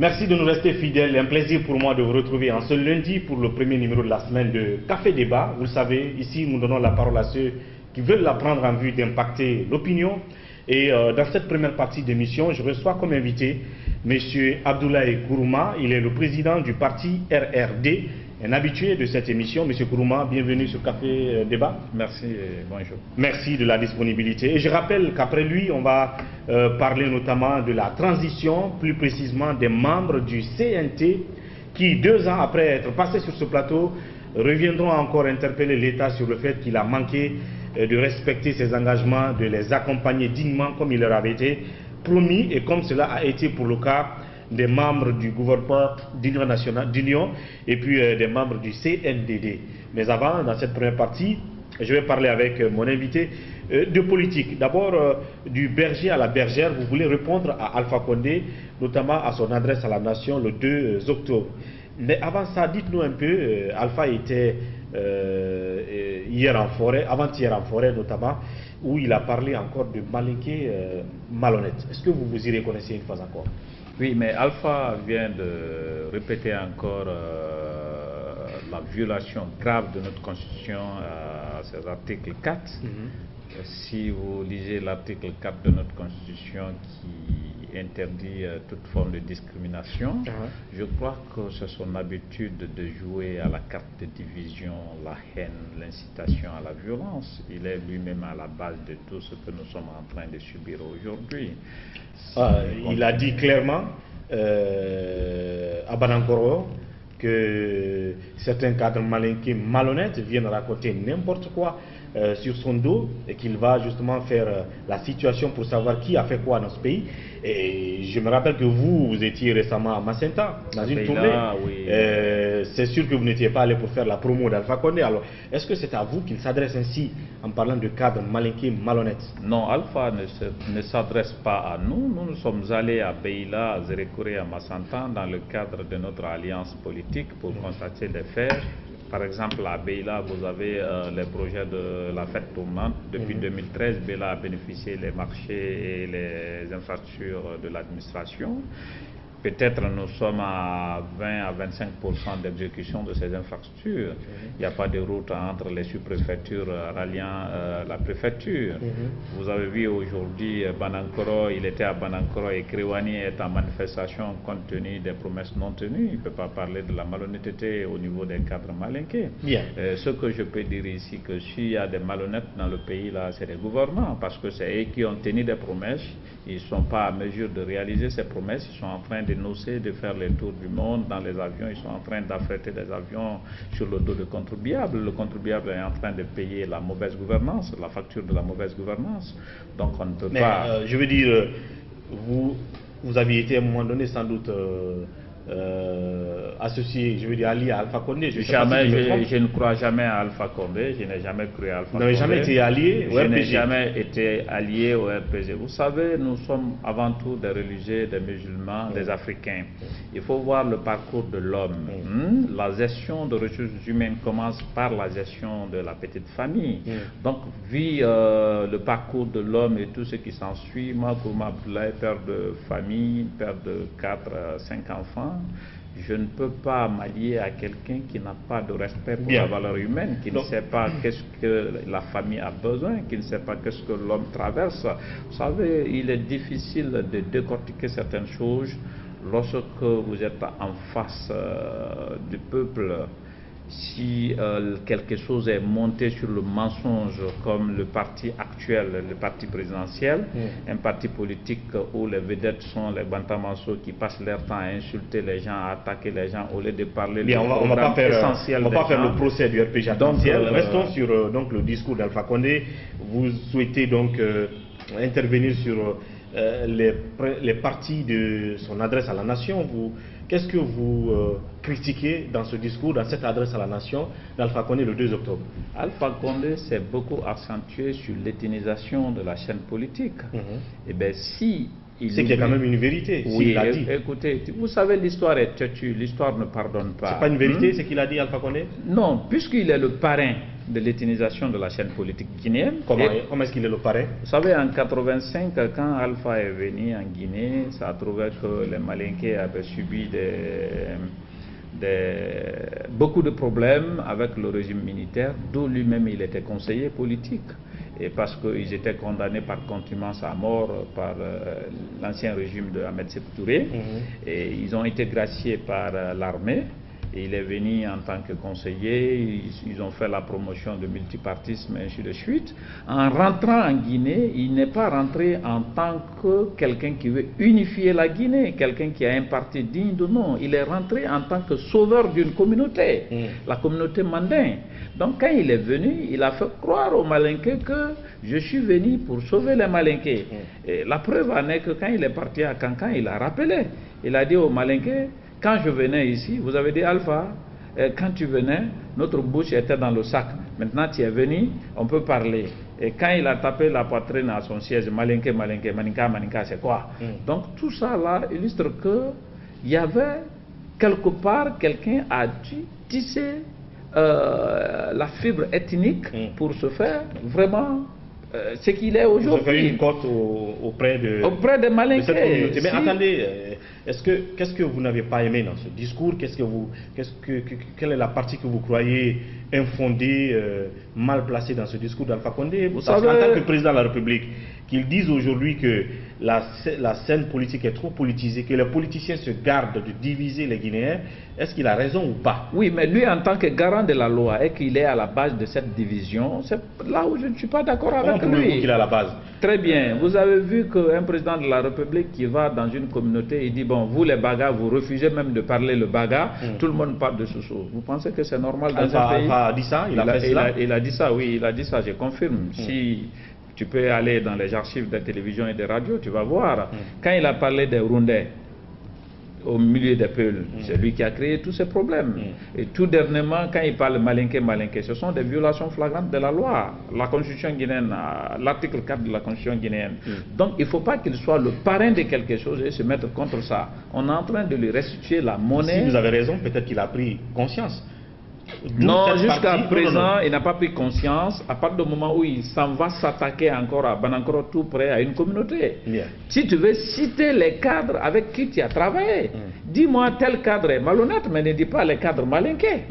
Merci de nous rester fidèles. Un plaisir pour moi de vous retrouver en ce lundi pour le premier numéro de la semaine de Café Débat. Vous le savez, ici nous donnons la parole à ceux qui veulent la prendre en vue d'impacter l'opinion. Et dans cette première partie d'émission, je reçois comme invité M. Abdoulaye Kourouma. Il est le président du parti RRD, un habitué de cette émission. M. Kourouma, bienvenue sur Café Débat. Merci et bonjour. Merci de la disponibilité. Et je rappelle qu'après lui, on va parler notamment de la transition, plus précisément des membres du CNT qui, 2 ans après être passés sur ce plateau, reviendront encore interpeller l'État sur le fait qu'il a manqué de respecter ses engagements, de les accompagner dignement comme il leur avait été promis et comme cela a été pour le cas des membres du gouvernement d'Union et puis des membres du CNDD. Mais avant, dans cette première partie, je vais parler avec mon invité de politique. D'abord, du berger à la bergère, vous voulez répondre à Alpha Condé, notamment à son adresse à la nation le 2 octobre. Mais avant ça, dites-nous un peu, Alpha était hier en forêt, avant-hier en forêt notamment, où il a parlé encore de malinqué malhonnête. Est-ce que vous vous y reconnaissez une fois encore? Oui, mais Alpha vient de répéter encore la violation grave de notre Constitution à ses articles 4. Si vous lisez l'article 4 de notre Constitution qui interdit toute forme de discrimination, je crois que c'est son habitude de jouer à la carte de division, la haine, l'incitation à la violence. Il est lui-même à la base de tout ce que nous sommes en train de subir aujourd'hui. Il a dit clairement à Banankoro que certains cadres malinqués malhonnêtes viennent raconter n'importe quoi sur son dos et qu'il va justement faire la situation pour savoir qui a fait quoi dans ce pays. Et je me rappelle que vous étiez récemment à Macenta dans une tournée. Oui. C'est sûr que vous n'étiez pas allé pour faire la promo d'Alpha Condé. Alors, est-ce que c'est à vous qu'il s'adresse ainsi en parlant de cadres malinqués malhonnêtes? Non, Alpha ne s'adresse pas à nous. Nous sommes allés à Beila, à Zérékouré, à Macenta dans le cadre de notre alliance politique pour constater des faits. Par exemple, à Beila, vous avez les projets de la fête tournante. Depuis 2013, Beila a bénéficié des marchés et les infrastructures de l'administration. Peut-être nous sommes à 20 à 25% d'exécution de ces infrastructures. Il n'y a pas de route entre les sous-préfectures ralliant la préfecture. Vous avez vu aujourd'hui Banankoro, il était à Banankoro et Kriwani est en manifestation compte tenu des promesses non tenues. Il ne peut pas parler de la malhonnêteté au niveau des cadres malinqués. Ce que je peux dire ici, que s'il y a des malhonnêtes dans le pays, là, c'est les gouvernants, parce que c'est eux qui ont tenu des promesses. Ils ne sont pas à mesure de réaliser ces promesses. Ils sont en train de de faire les tours du monde dans les avions. Ils sont en train d'affréter des avions sur le dos de contribuables. Le contribuable est en train de payer la mauvaise gouvernance, la facture de la mauvaise gouvernance. Donc on ne peut pas... je veux dire, vous aviez été à un moment donné sans doute associé, je veux dire allié à Alpha Condé. Je ne crois jamais à Alpha Condé, je n'ai jamais cru à Alpha Condé. Vous n'avez jamais été allié au RPG? Je n'ai jamais été allié au RPG. Vous savez, nous sommes avant tout des religieux, des musulmans, des Africains. Il faut voir le parcours de l'homme. La gestion de ressources humaines commence par la gestion de la petite famille. Donc, vu le parcours de l'homme et tout ce qui s'ensuit, moi, comme Abdoulaye, père de famille, père de 4, 5 enfants, je ne peux pas m'allier à quelqu'un qui n'a pas de respect pour la valeur humaine, qui ne sait pas qu'est-ce que la famille a besoin, qui ne sait pas qu'est-ce que l'homme traverse. Vous savez, il est difficile de décortiquer certaines choses lorsque vous êtes en face du peuple. Si quelque chose est monté sur le mensonge, comme le parti actuel, le parti présidentiel, un parti politique où les vedettes sont les bantamasso qui passent leur temps à insulter les gens, à attaquer les gens au lieu de parler du programme essentiel. On ne va pas faire le procès du RPG essentiel. Restons sur donc, le discours d'Alpha Condé. Vous souhaitez donc intervenir sur les parties de son adresse à la nation. Qu'est-ce que vous critiquez dans ce discours, dans cette adresse à la nation d'Alpha Condé le 2 octobre? Alpha Condé s'est beaucoup accentué sur l'éthinisation de la chaîne politique. Et bien si C'est qu'il y a quand même une vérité, oui, écoutez, vous savez, l'histoire est têtue, l'histoire ne pardonne pas. C'est pas une vérité, c'est qu'il a dit, Alpha Condé? Non, puisqu'il est le parrain de l'ethnisation de la chaîne politique guinéenne. Comment est-ce qu'il est le parrain? Vous savez, en 85, quand Alpha est venu en Guinée, ça a trouvé que les Malinké avaient subi beaucoup de problèmes avec le régime militaire, d'où lui-même il était conseiller politique. Et parce qu'ils étaient condamnés par contumace à mort par l'ancien régime de Ahmed Sékou Touré, et ils ont été graciés par l'armée. Et il est venu en tant que conseiller, ils ont fait la promotion de multipartisme et ainsi de suite. En rentrant en Guinée, il n'est pas rentré en tant que quelqu'un qui veut unifier la Guinée, quelqu'un qui a un parti digne de nom. Il est rentré en tant que sauveur d'une communauté, la communauté mandin. Donc quand il est venu, il a fait croire aux Malinké que je suis venu pour sauver les Malinké. Et la preuve en est que quand il est parti à Cancan, il a rappelé. Il a dit aux Malinké, quand je venais ici, vous avez dit Alpha, quand tu venais, notre bouche était dans le sac. Maintenant tu es venu, on peut parler. Et quand il a tapé la poitrine à son siège, Malinké, Malinké, Maninka, Maninka, c'est quoi? Donc tout ça là illustre qu'il y avait quelque part, quelqu'un a dû tisser la fibre ethnique pour se faire vraiment ce qu'il est aujourd'hui. Vous avez une cote auprès des Malinké. cette communauté. Mais attendez, qu'est-ce que vous n'avez pas aimé dans ce discours? Quelle est la partie que vous croyez infondée, mal placée dans ce discours d'Alpha Condé? En tant que président de la République, qu'ils disent aujourd'hui que la scène politique est trop politisée, que les politiciens se gardent de diviser les Guinéens, est-ce qu'il a raison ou pas? Oui, mais lui, en tant que garant de la loi, et qu'il est à la base de cette division, c'est là où je ne suis pas d'accord avec lui. Qu'il est à la base? Très bien. Vous avez vu qu'un président de la République qui va dans une communauté, il dit, bon, vous les Bagas, vous refusez même de parler le Baga, tout le monde parle de ce chose. Vous pensez que c'est normal dans un pays? Alpha a dit ça? Il a dit ça, oui, il a dit ça, je confirme. Si tu peux aller dans les archives des télévisions et des radios, tu vas voir. Quand il a parlé des Rwandais au milieu des peuples, c'est lui qui a créé tous ces problèmes. Et tout dernièrement, quand il parle Malinké, Malinké, ce sont des violations flagrantes de la loi, la constitution guinéenne, l'article 4 de la constitution guinéenne. Donc il ne faut pas qu'il soit le parrain de quelque chose et se mettre contre ça. On est en train de lui restituer la monnaie. Si vous avez raison, peut-être qu'il a pris conscience. Non, jusqu'à présent, il n'a pas pris conscience à partir du moment où il s'en va s'attaquer encore à Banankoro tout près à une communauté. Si tu veux citer les cadres avec qui tu as travaillé, dis-moi tel cadre est malhonnête, mais ne dis pas les cadres malinqués.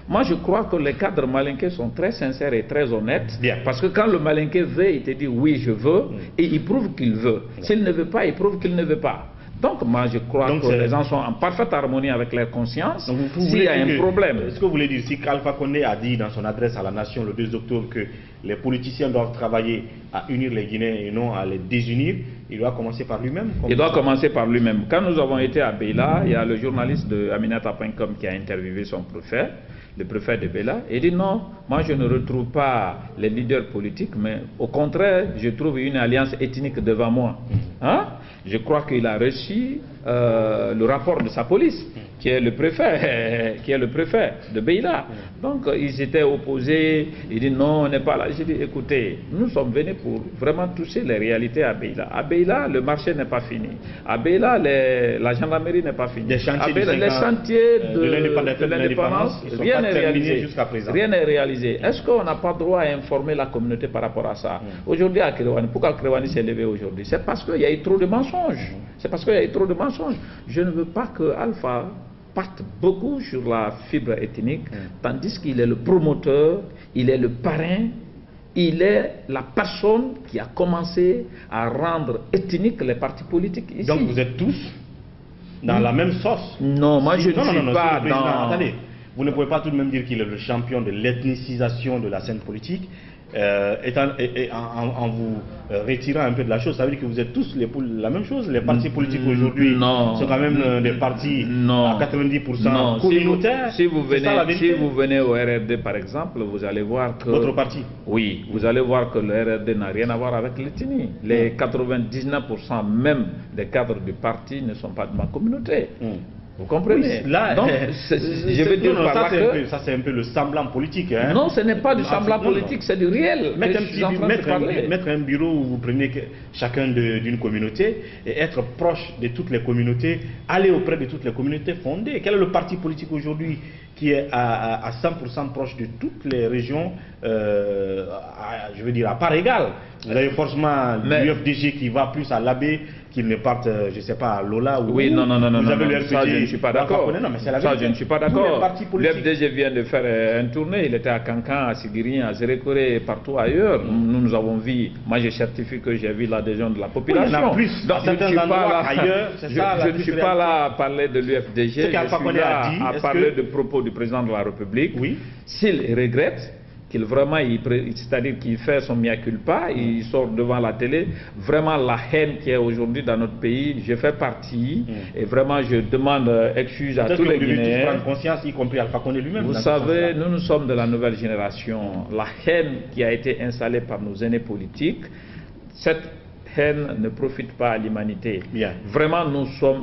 Moi, je crois que les cadres malinqués sont très sincères et très honnêtes. Parce que quand le malinqué veut, il te dit oui, je veux, et il prouve qu'il veut. S'il ne veut pas, il prouve qu'il ne veut pas. Donc moi je crois que les gens sont en parfaite harmonie avec leur conscience. S'il y a un problème. Est-ce que vous voulez dire, si Alpha Condé a dit dans son adresse à la nation le 2 octobre que les politiciens doivent travailler à unir les Guinéens et non à les désunir, il doit commencer par lui-même? Il doit commencer par lui-même. Quand nous avons été à Beila, il y a le journaliste de Aminata.com qui a interviewé son préfet, le préfet de Beila, et dit non, moi je ne retrouve pas les leaders politiques, mais au contraire, je trouve une alliance ethnique devant moi. Je crois qu'il a reçu le rapport de sa police, qui est le préfet, de Beila. Donc ils étaient opposés, il dit non, on n'est pas là. J'ai dit écoutez, nous sommes venus pour vraiment toucher les réalités à Beila. À Beila, le marché n'est pas fini. À Beila, la gendarmerie n'est pas finie. Les chantiers de l'indépendance, rien n'est réalisé. Jusqu'à présent. Rien n'est réalisé. Est-ce qu'on n'a pas droit à informer la communauté par rapport à ça? Aujourd'hui à Kéréouani, pourquoi Kéréouani s'est levé aujourd'hui? C'est parce qu'il y a eu trop de mensonges. C'est parce qu'il y a eu trop de mensonges. Je ne veux pas que Alpha parte beaucoup sur la fibre ethnique, tandis qu'il est le promoteur, il est le parrain, il est la personne qui a commencé à rendre ethniques les partis politiques ici. Donc vous êtes tous dans la même sauce? Non, moi je ne suis pas dans... Attendez, vous ne pouvez pas tout de même dire qu'il est le champion de l'ethnicisation de la scène politique en vous retirant un peu de la chose. Ça veut dire que vous êtes tous la même chose. Les partis politiques aujourd'hui sont quand même des partis à 90% communautaires. Si vous venez au RRD par exemple, vous allez voir que... Votre parti? Oui, vous allez voir que le RRD n'a rien à voir avec l'ethnie. Les 99% même des cadres du parti ne sont pas de ma communauté. Vous comprenez? Oui, là, donc, je veux dire ça c'est un peu le semblant politique. Hein. Non, ce n'est pas du semblant politique, c'est du réel. Mettre un bureau où vous prenez chacun d'une communauté et être proche de toutes les communautés, aller auprès de toutes les communautés fondées. Quel est le parti politique aujourd'hui qui est à 100% proche de toutes les régions, je veux dire, à part égale? Vous avez forcément l'UFDG qui va plus à l'Abbé, qu'il ne parte, je ne sais pas, à Lola ou... Oui, non, vous avez le RPG, ça je ne suis pas d'accord. Ça je ne suis pas d'accord. L'UFDG vient de faire une tournée, il était à Kankan, à Sigiri, à Zérékoré et partout ailleurs. Nous avons vu, moi je certifie que j'ai vu l'adhésion de la population. Oui, il y en a plus, donc, je ne suis pas là à parler de l'UFDG, je suis là à parler de propos du président de la République. Oui. S'il regrette, qu'il vraiment, c'est-à-dire qu'il fait son mea culpa, il sort devant la télé, vraiment la haine qu'il y a aujourd'hui dans notre pays, je fais partie, et vraiment je demande excuse à tous les Guinéens. Prendre conscience, y compris Alpha Condé lui-même. Vous savez, nous sommes de la nouvelle génération, la haine qui a été installée par nos aînés politiques, cette haine ne profite pas à l'humanité. Vraiment,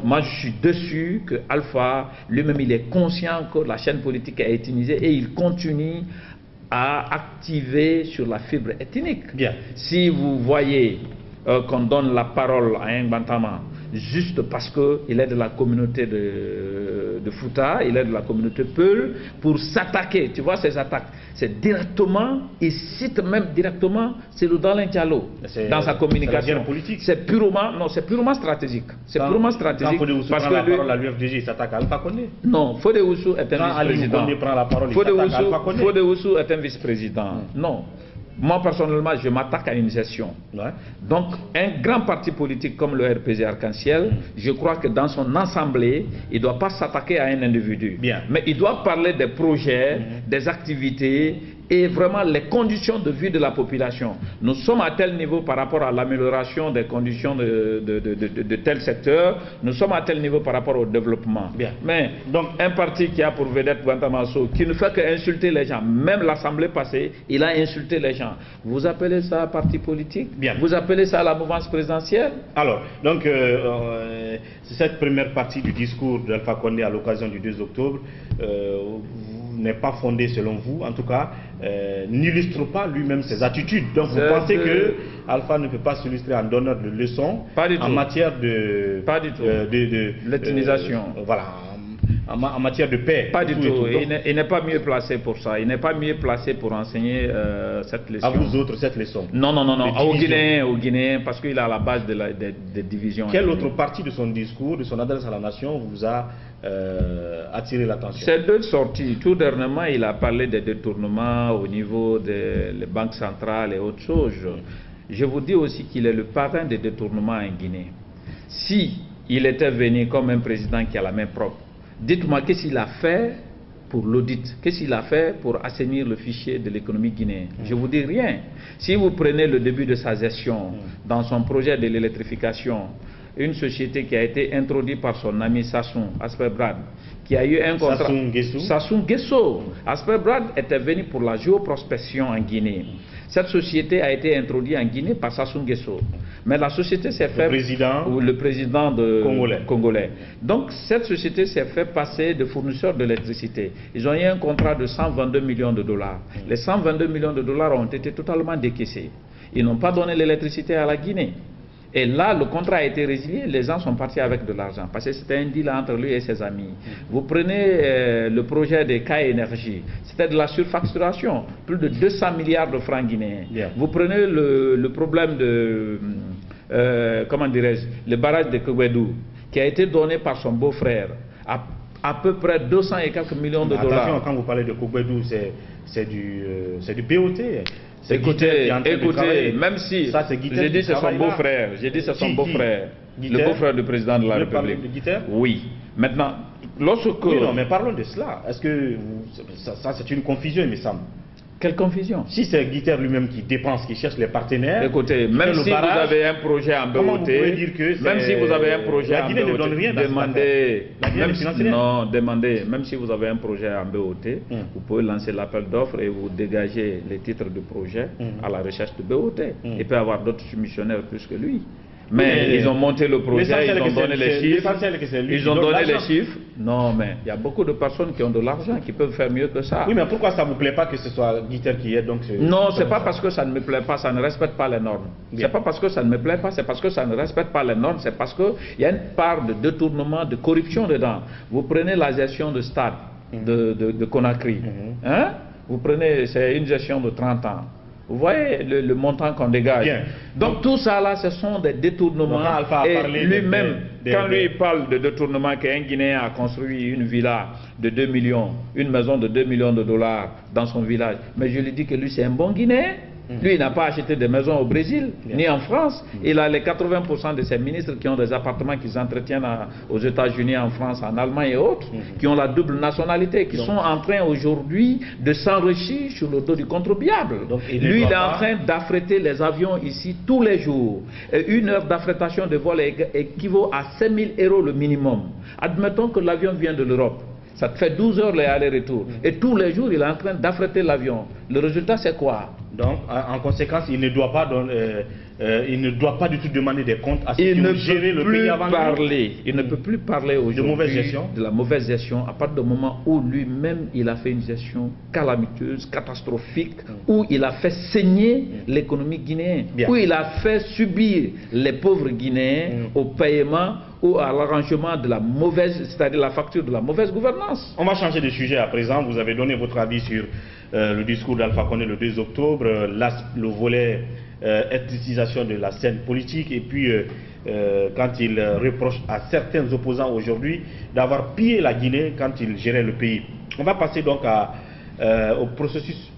moi je suis déçu que Alpha, lui-même il est conscient que la chaîne politique a été utilisée et il continue à activer sur la fibre ethnique. Si vous voyez qu'on donne la parole à un Bantama juste parce qu'il est de la communauté de Fouta, il est de la communauté Peul, pour s'attaquer, tu vois ces attaques, c'est directement, il cite même directement Seloudalin Diallo dans sa communication. C'est purement, non, c'est purement stratégique. C'est purement stratégique. Parce que la parole à l'UFDG, il s'attaque à Alpha Condé. Non, Fodé Oussou est un vice-président. Fodé Oussou est un vice-président. Non. Moi, personnellement, je m'attaque à une gestion. Donc, un grand parti politique comme le RPG Arc-en-Ciel, je crois que dans son assemblée, il ne doit pas s'attaquer à un individu. Mais il doit parler des projets, des activités et vraiment les conditions de vie de la population. Nous sommes à tel niveau par rapport à l'amélioration des conditions de tel secteur, nous sommes à tel niveau par rapport au développement. Mais donc un parti qui a pour vedette Guantamasso, qui ne fait qu'insulter les gens, même l'Assemblée passée, il a insulté les gens. Vous appelez ça parti politique? Vous appelez ça la mouvance présidentielle? Alors, donc, cette première partie du discours d'Alpha Condé à l'occasion du 2 octobre, n'est pas fondé selon vous, en tout cas, n'illustre pas lui-même ses attitudes. Donc vous pensez que Alpha ne peut pas s'illustrer en donneur de leçons en matière de... Pas du tout. L'ethnisation. Voilà. En matière de paix. Pas du tout. Il n'est pas mieux placé pour ça. Il n'est pas mieux placé pour enseigner cette leçon. À vous autres, cette leçon? Non, non, non, non. Aux Guinéens, parce qu'il est à la base des divisions. Quelle autre partie de son discours, de son adresse à la nation, vous a attiré l'attention? C'est deux sorties. Tout dernièrement, il a parlé des détournements au niveau des banques centrales et autres choses. Je vous dis aussi qu'il est le parrain des détournements en Guinée. Si il était venu comme un président qui a la main propre, dites-moi qu'est-ce qu'il a fait pour l'audit, qu'est-ce qu'il a fait pour assainir le fichier de l'économie guinéenne. Je vous dis rien. Si vous prenez le début de sa gestion dans son projet de l'électrification, une société qui a été introduite par son ami Sassoon Asperbrad, qui a eu un contrat... Sassoon Guesso. Asperbrad était venu pour la géoprospection en Guinée. Cette société a été introduite en Guinée par Sassoon Guesso. Mais la société s'est fait... Le président congolais. Donc cette société s'est fait passer de fournisseur d'électricité. Ils ont eu un contrat de 122 millions de dollars. Les 122 millions de dollars ont été totalement décaissés. Ils n'ont pas donné l'électricité à la Guinée. Et là, le contrat a été résilié, les gens sont partis avec de l'argent, parce que c'était un deal entre lui et ses amis. Vous prenez le projet de K Énergie, c'était de la surfacturation, plus de 200 milliards de francs guinéens. Vous prenez le problème de, comment dirais-je, le barrage de Kogwedou, qui a été donné par son beau-frère, à peu près 200 et quelques millions de dollars. Attention, quand vous parlez de Kogwedou, c'est du BOT. Écoutez, même si j'ai dit c'est son beau-frère, le beau-frère du président de la République. Oui. Maintenant, lorsque... Oui, non, mais parlons de cela. Est-ce que ça c'est une confusion, il me semble? Quelle confusion? Si c'est Guiter lui-même qui dépense, qui cherche les partenaires... Écoutez, même si vous avez un projet en BOT, même si vous avez un projet en BOT, demandez, même si vous avez un projet en BOT, vous pouvez lancer l'appel d'offres et vous dégagez les titres de projet à la recherche de BOT. Il peut y avoir d'autres soumissionnaires plus que lui. Mais ils ont monté le projet, ils ont donné les chiffres. Ils ont donné les chiffres. Non, mais il y a beaucoup de personnes qui ont de l'argent, qui peuvent faire mieux que ça. Oui, mais pourquoi ça ne vous plaît pas que ce soit Guiter qui est donc... Non, c'est pas parce que ça ne me plaît pas, ça ne respecte pas les normes. C'est pas parce que ça ne me plaît pas, c'est parce que ça ne respecte pas les normes, c'est parce qu'il y a une part de détournement, de corruption dedans. Vous prenez la gestion de stade de Conakry. Hein? Vous prenez, c'est une gestion de 30 ans. Vous voyez le montant qu'on dégage. Bien. Donc tout ça là, ce sont des détournements. Et lui-même, quand lui parle de détournement, qu'un Guinéen a construit une villa de 2 millions, une maison de 2 millions de dollars dans son village, mais je lui dis que lui c'est un bon Guinéen. Lui, il n'a pas acheté des maisons au Brésil, ni en France. Il a les 80% de ses ministres qui ont des appartements qu'ils entretiennent aux États-Unis, en France, en Allemagne et autres, qui ont la double nationalité, qui sont en train aujourd'hui de s'enrichir sur le dos du contribuable. Lui, il est en train d'affréter les avions ici tous les jours. Et une heure d'affrétation de vol équivaut à 5 000 € le minimum. Admettons que l'avion vient de l'Europe. Ça te fait 12 heures les allers-retours. Et tous les jours, il est en train d'affréter l'avion. Le résultat, c'est quoi? Donc, en conséquence, il ne doit pas du tout demander des comptes à ceux qui ont géré le pays avant lui. Il ne peut plus parler aujourd'hui de la mauvaise gestion à partir du moment où lui-même, il a fait une gestion calamiteuse, catastrophique, où il a fait saigner l'économie guinéenne, où il a fait subir les pauvres Guinéens au paiement ou à l'arrangement de la mauvaise, c'est-à-dire la facture de la mauvaise gouvernance. On va changer de sujet à présent. Vous avez donné votre avis sur le discours d'Alpha Condé le 2 octobre, le volet ethnicisation de la scène politique, et puis quand il reproche à certains opposants aujourd'hui d'avoir pillé la Guinée quand il gérait le pays. On va passer donc au processus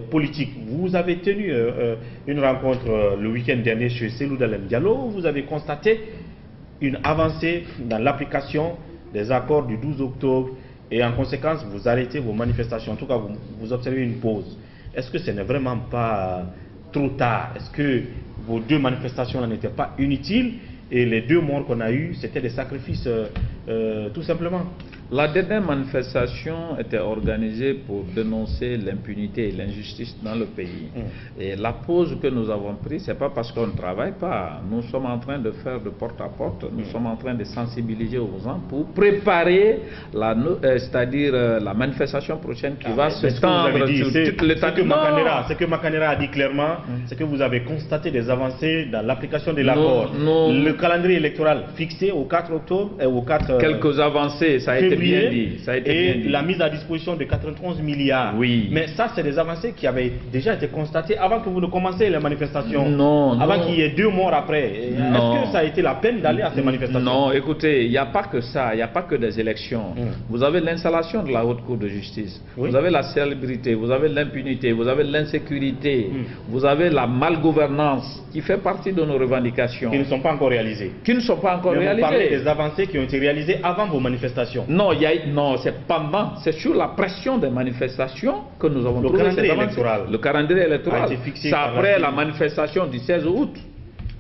politique. Vous avez tenu une rencontre le week-end dernier chez Cellou Dalein Diallo, où vous avez constaté une avancée dans l'application des accords du 12 octobre et en conséquence vous arrêtez vos manifestations, en tout cas vous observez une pause. Est-ce que ce n'est vraiment pas trop tard? Est-ce que vos deux manifestations n'étaient pas inutiles et les 2 morts qu'on a eus c'était des sacrifices tout simplement? La dernière manifestation était organisée pour dénoncer l'impunité et l'injustice dans le pays. Et la pause que nous avons prise, ce n'est pas parce qu'on ne travaille pas. Nous sommes en train de faire de porte à porte, nous sommes en train de sensibiliser aux gens pour préparer c'est-à-dire la manifestation prochaine qui va se tendre sur tout l'État. Ce que Makanera a dit clairement, c'est que vous avez constaté des avancées dans l'application de l'accord. Le calendrier électoral fixé au 4 octobre et au 4... Quelques avancées, ça a été bien dit. Ça a été bien dit. La mise à disposition de 91 milliards. Oui. Mais ça, c'est des avancées qui avaient déjà été constatées avant que vous ne commenciez les manifestations. Non. Avant qu'il y ait 2 morts après. Est-ce que ça a été la peine d'aller à ces manifestations? Non, écoutez, il n'y a pas que ça. Il n'y a pas que des élections. Vous avez l'installation de la Haute Cour de justice. Vous avez la célébrité, vous avez l'impunité, vous avez l'insécurité, vous avez la malgouvernance qui fait partie de nos revendications. Qui ne sont pas encore réalisées. Qui ne sont pas encore réalisées. Vous parlez des avancées qui ont été réalisées avant vos manifestations. Non, non, c'est pendant, c'est sur la pression des manifestations que nous avons trouvé ces avancées. Le calendrier électoral a été fixé. C'est après la manifestation du 16 août.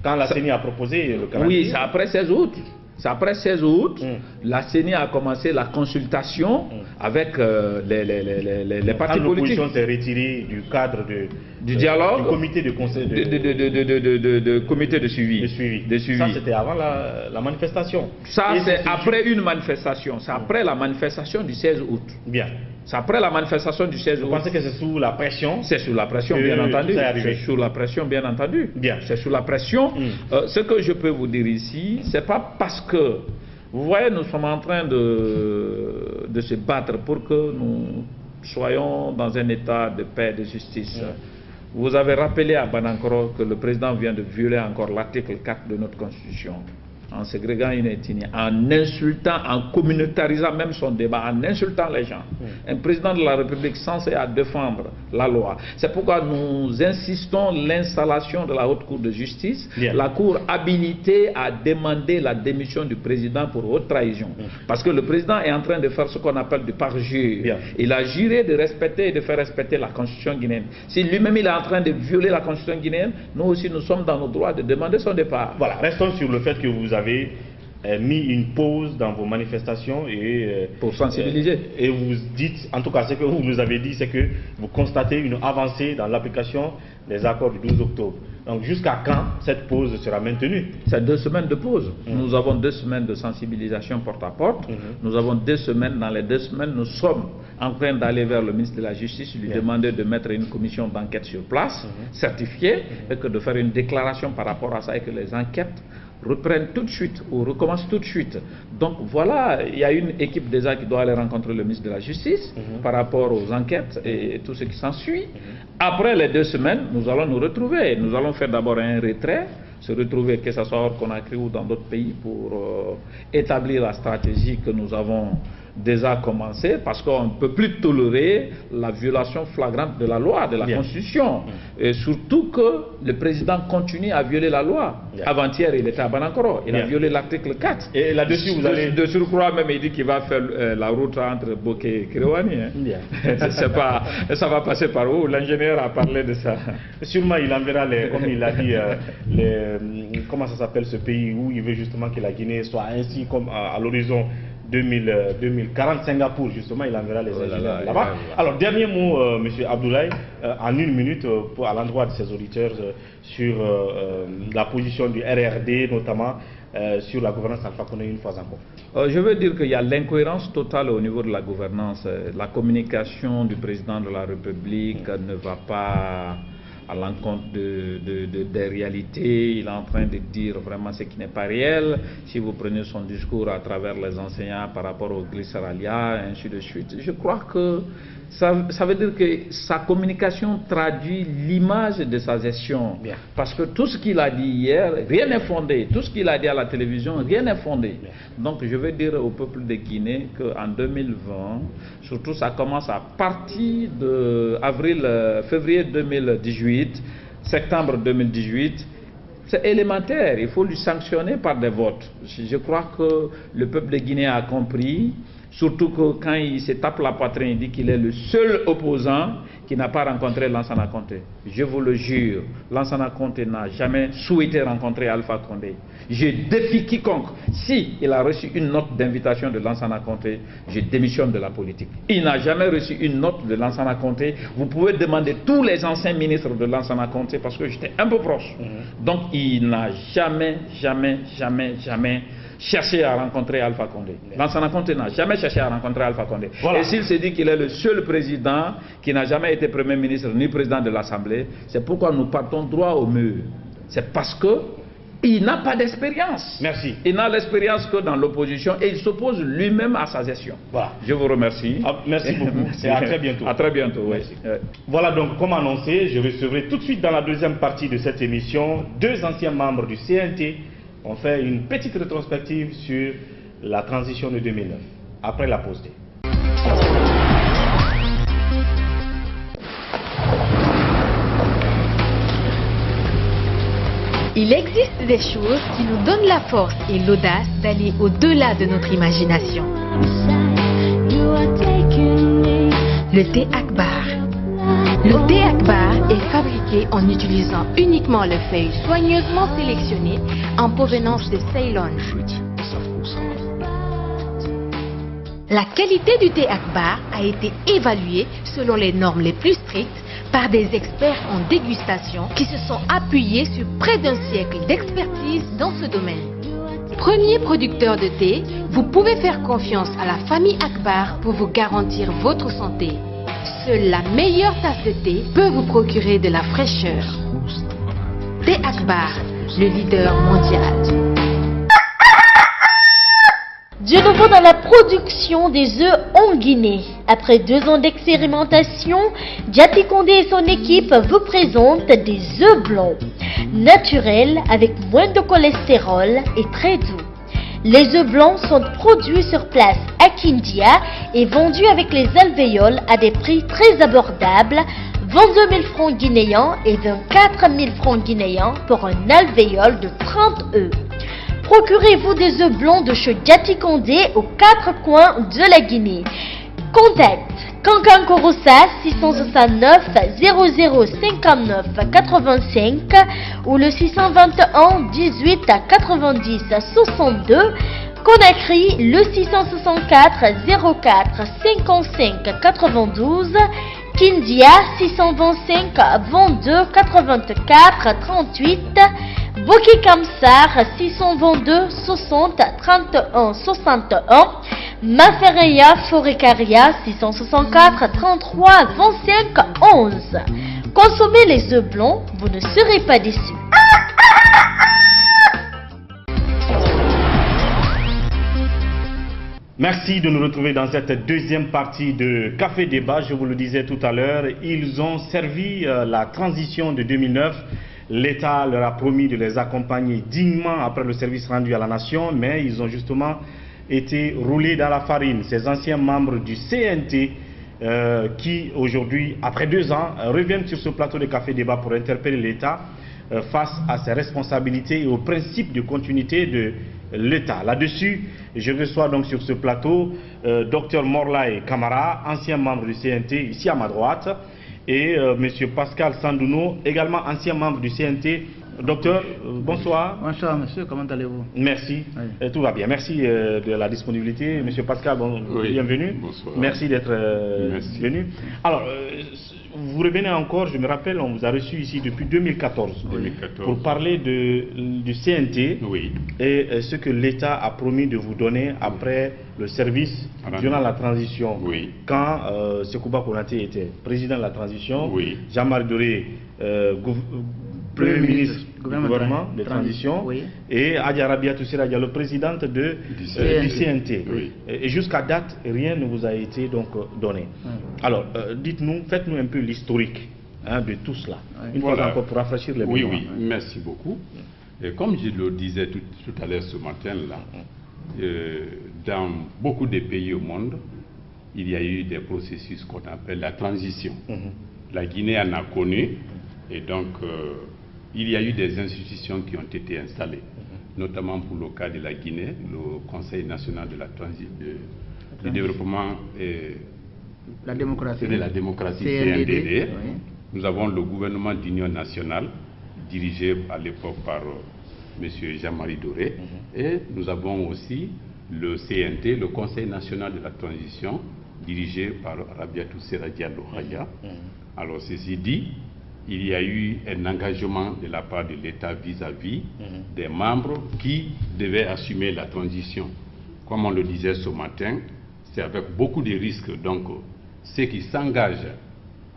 Quand la CENI a proposé le calendrier. Oui, c'est après 16 août. C'est après 16 août, la CENI a commencé la consultation avec les partis politiques. L'opposition s'est retirée du cadre du dialogue, du comité de conseil, de comité de suivi. Ça, c'était avant la manifestation. Ça, c'est après une manifestation. C'est après la manifestation du 16 août. Bien. C'est après la manifestation du 16 août. Vous pensez que c'est sous la pression? C'est sous la pression, bien entendu. C'est sous la pression, bien entendu. Bien. C'est sous la pression. Ce que je peux vous dire ici, c'est pas parce que, vous voyez, nous sommes en train de se battre pour que nous soyons dans un état de paix et de justice. Vous avez rappelé à Banankoro que le président vient de violer encore l'article 4 de notre Constitution, en ségrégant une ethnie, en insultant, en communautarisant même son débat, en insultant les gens. Un président de la République censé à défendre la loi. C'est pourquoi nous insistons l'installation de la Haute Cour de justice, la Cour habilitée à demander la démission du président pour haute trahison. Parce que le président est en train de faire ce qu'on appelle du parjure. Il a juré de respecter et de faire respecter la Constitution guinéenne. Si lui-même il est en train de violer la Constitution guinéenne, nous aussi nous sommes dans nos droits de demander son départ. Voilà, restons sur le fait que vous avez mis une pause dans vos manifestations et pour sensibiliser. Et vous dites, en tout cas ce que vous nous avez dit, c'est que vous constatez une avancée dans l'application des accords du 12 octobre. Donc jusqu'à quand cette pause sera maintenue? C'est 2 semaines de pause. Nous avons 2 semaines de sensibilisation porte à porte. Nous avons 2 semaines. Dans les 2 semaines, nous sommes en train d'aller vers le ministre de la Justice, lui demander de mettre une commission d'enquête sur place, certifiée, et que de faire une déclaration par rapport à ça et que les enquêtes reprennent tout de suite ou recommencent tout de suite. Donc voilà, il y a une équipe déjà qui doit aller rencontrer le ministre de la Justice par rapport aux enquêtes et tout ce qui s'ensuit. Après les 2 semaines, nous allons nous retrouver. Nous allons faire d'abord un retrait, se retrouver, que ce soit hors Conakry ou dans d'autres pays, pour établir la stratégie que nous avons déjà commencé, parce qu'on ne peut plus tolérer la violation flagrante de la loi, de la Constitution. Et surtout que le président continue à violer la loi. Avant-hier, il était à Banakoro, il a violé l'article 4. Et là-dessus, vous allez... De surcroît, même, il dit qu'il va faire la route entre Boké et Kérouani. Ça va passer par où? L'ingénieur a parlé de ça. Sûrement, il enverra, comme il a dit, comment ça s'appelle ce pays où il veut justement que la Guinée soit ainsi comme à l'horizon 2040, Singapour, justement, il enverra les ingénieurs là-bas. Alors, dernier mot, M. Abdoulaye, en 1 minute, à l'endroit de ses auditeurs, sur la position du RRD, notamment sur la gouvernance Alpha Condé, une fois encore. Je veux dire qu'il y a l'incohérence totale au niveau de la gouvernance. La communication du président de la République ne va pas à l'encontre des réalités. Il est en train de dire vraiment ce qui n'est pas réel. Si vous prenez son discours à travers les enseignants par rapport au glycéralia, et ainsi de suite, je crois que ça veut dire que sa communication traduit l'image de sa gestion. Parce que tout ce qu'il a dit hier, rien n'est fondé. Tout ce qu'il a dit à la télévision, rien n'est fondé. Donc je veux dire au peuple de Guinée qu'en 2020, surtout ça commence à partir de février 2018, septembre 2018, c'est élémentaire, il faut lui sanctionner par des votes. Je crois que le peuple de Guinée a compris. Surtout que quand il se tape la poitrine, il dit qu'il est le seul opposant qui n'a pas rencontré Lansana Conté. Je vous le jure, Lansana Conté n'a jamais souhaité rencontrer Alpha Condé. Je défie quiconque. Si il a reçu une note d'invitation de Lansana Conté, je démissionne de la politique. Il n'a jamais reçu une note de Lansana Conté. Vous pouvez demander tous les anciens ministres de Lansana Conté parce que j'étais un peu proche. Donc il n'a jamais cherché à rencontrer Alpha Condé. Lansana Conté n'a jamais cherché à rencontrer Alpha Condé. Voilà. Et s'il se dit qu'il est le seul président qui n'a jamais été Premier ministre ni président de l'Assemblée, c'est pourquoi nous partons droit au mur. C'est parce que il n'a pas d'expérience. Merci. Il n'a l'expérience que dans l'opposition et il s'oppose lui-même à sa gestion. Voilà. Je vous remercie. Merci beaucoup. Et à très bientôt. À très bientôt, oui. Voilà donc, comme annoncé, je recevrai tout de suite dans la deuxième partie de cette émission 2 anciens membres du CNT. On fait une petite rétrospective sur la transition de 2009, après la pause D. Il existe des choses qui nous donnent la force et l'audace d'aller au-delà de notre imagination. Le thé Akbar. Le thé Akbar est fabriqué en utilisant uniquement les feuilles soigneusement sélectionnées en provenance de Ceylon. La qualité du thé Akbar a été évaluée selon les normes les plus strictes par des experts en dégustation qui se sont appuyés sur près d'un siècle d'expertise dans ce domaine. Premier producteur de thé, vous pouvez faire confiance à la famille Akbar pour vous garantir votre santé. Seule la meilleure tasse de thé peut vous procurer de la fraîcheur. Thé Akbar, le leader mondial. De nouveau dans la production des œufs en Guinée. Après 2 ans d'expérimentation, Diaty Condé et son équipe vous présentent des œufs blancs, naturels avec moins de cholestérol et très doux. Les œufs blancs sont produits sur place à Kindia et vendus avec les alvéoles à des prix très abordables, 22 000 francs guinéens et 24 000 francs guinéens pour un alvéole de 30 œufs. Procurez-vous des œufs blancs de chez Diaty Condé aux 4 coins de la Guinée. Contact Kankan Korossa 669 0059 85 ou le 621 18 90 62. Conakry le 664 04 55 92 Kindia 625 22 84 38, Boki Kamsar 622 60 31 61, Mafereya Forecaria 664 33 25 11. Consommez les œufs blancs, vous ne serez pas déçus. Merci de nous retrouver dans cette deuxième partie de Café Débat. Je vous le disais tout à l'heure, ils ont servi la transition de 2009. L'État leur a promis de les accompagner dignement après le service rendu à la nation, mais ils ont justement été roulés dans la farine. Ces anciens membres du CNT qui aujourd'hui, après 2 ans, reviennent sur ce plateau de Café Débat pour interpeller l'État face à ses responsabilités et aux principes de continuité de l'État. Là-dessus, je reçois donc sur ce plateau Dr Morlaye Camara, ancien membre du CNT, ici à ma droite, et M. Pascal Sandouno, également ancien membre du CNT. Docteur, bonsoir. Bonsoir monsieur, comment allez-vous? Merci, oui. Tout va bien. Merci de la disponibilité. Monsieur Pascal, oui. Bienvenue. Bonsoir. Merci d'être venu. Alors, vous revenez encore, je me rappelle, on vous a reçu ici depuis 2014, pour parler du CNT oui. et ce que l'État a promis de vous donner après le service durant la transition. Oui. Quand Sekouba Konaté était président de la transition, oui. Jean-Marie Doré, Premier ministre du gouvernement de transition, oui. Et Adja Rabia Toussira Diallo, présidente du CNT. Oui. Et jusqu'à date, rien ne vous a été donc donné. Oui. Alors, dites-nous, faites-nous un peu l'historique de tout cela. Oui. Une fois encore pour rafraîchir les mémoires. Oui, merci beaucoup. Et comme je le disais tout à l'heure ce matin-là, dans beaucoup de pays au monde, il y a eu des processus qu'on appelle la transition. La Guinée en a connu, et donc il y a eu des institutions qui ont été installées, notamment pour le cas de la Guinée, le Conseil national de la du développement et de la démocratie CNDD. Oui. Nous avons le gouvernement d'union nationale, dirigé à l'époque par M. Jean-Marie Doré, et nous avons aussi le CNT, le Conseil national de la transition, dirigé par Rabia Toussira Diallo. Alors ceci dit, il y a eu un engagement de la part de l'État vis-à-vis des membres qui devaient assumer la transition. Comme on le disait ce matin, c'est avec beaucoup de risques. Donc, ceux qui s'engagent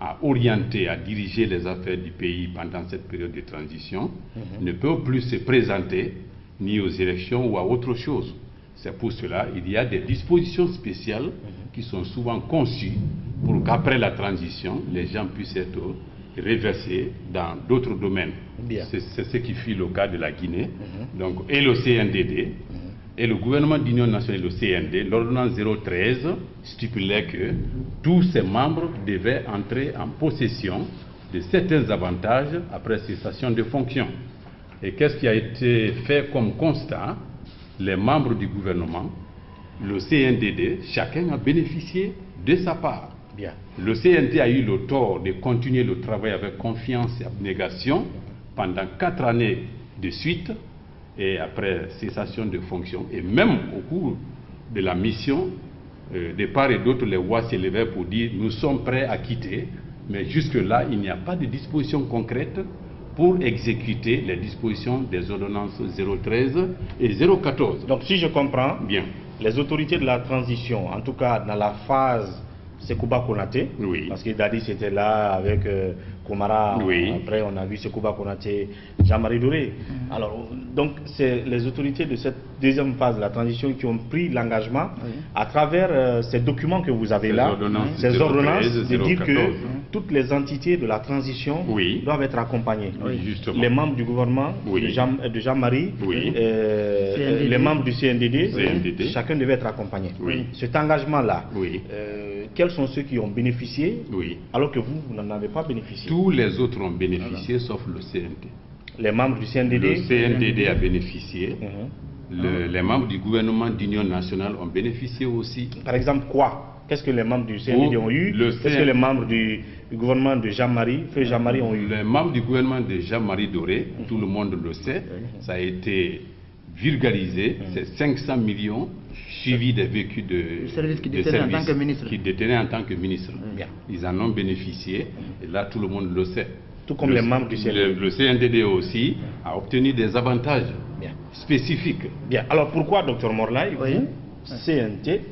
à orienter, à diriger les affaires du pays pendant cette période de transition ne peuvent plus se présenter ni aux élections ou à autre chose. C'est pour cela qu'il y a des dispositions spéciales qui sont souvent conçues pour qu'après la transition, les gens puissent être réversés dans d'autres domaines. C'est ce qui fut le cas de la Guinée. Donc, et le CNDD, et le gouvernement d'union nationale, le CND, l'ordonnance 013 stipulait que tous ces membres devaient entrer en possession de certains avantages après cessation de fonction. Et qu'est-ce qui a été fait comme constat? Les membres du gouvernement, le CNDD, chacun a bénéficié de sa part. Bien. Le CNT a eu le tort de continuer le travail avec confiance et abnégation pendant 4 années de suite, et après cessation de fonction, et même au cours de la mission, de part et d'autre, les voix s'élevaient pour dire nous sommes prêts à quitter, mais jusque-là, il n'y a pas de disposition concrète pour exécuter les dispositions des ordonnances 013 et 014. Donc si je comprends, bien, les autorités de la transition, en tout cas dans la phase Sekouba Konaté, oui. Parce que Dadi c'était là avec Komara, oui. Après on a vu Sekouba Konaté, Jean-Marie Doré. Alors, donc c'est les autorités de cette deuxième phase de la transition qui ont pris l'engagement à travers ces documents que vous avez là, ces ordonnances, de dire que toutes les entités de la transition doivent être accompagnées. Les membres du gouvernement de Jean-Marie, les membres du CNDD, chacun devait être accompagné. Cet engagement-là, quels sont ceux qui ont bénéficié alors que vous n'en avez pas bénéficié? Tous les autres ont bénéficié sauf le CNT. Les membres du CNDD? Le CNDD a bénéficié. Les membres du gouvernement d'union nationale ont bénéficié aussi. Par exemple quoi? Qu'est-ce que les membres du CNDD ont eu? Qu'est-ce que les membres du gouvernement de Jean-Marie, Feu Jean-Marie ont eu? Les membres du gouvernement de Jean-Marie Doré, tout le monde le sait, ça a été vulgariser, c'est 500 millions suivis des vécus de services qui détenaient en tant que ministre. Qui détenaient en tant que ministre. Ils en ont bénéficié, et là tout le monde le sait. Tout comme les membres du CNTD. Le CNTD aussi a obtenu des avantages spécifiques. Bien, alors pourquoi, Dr Morlaye, vous, CNT,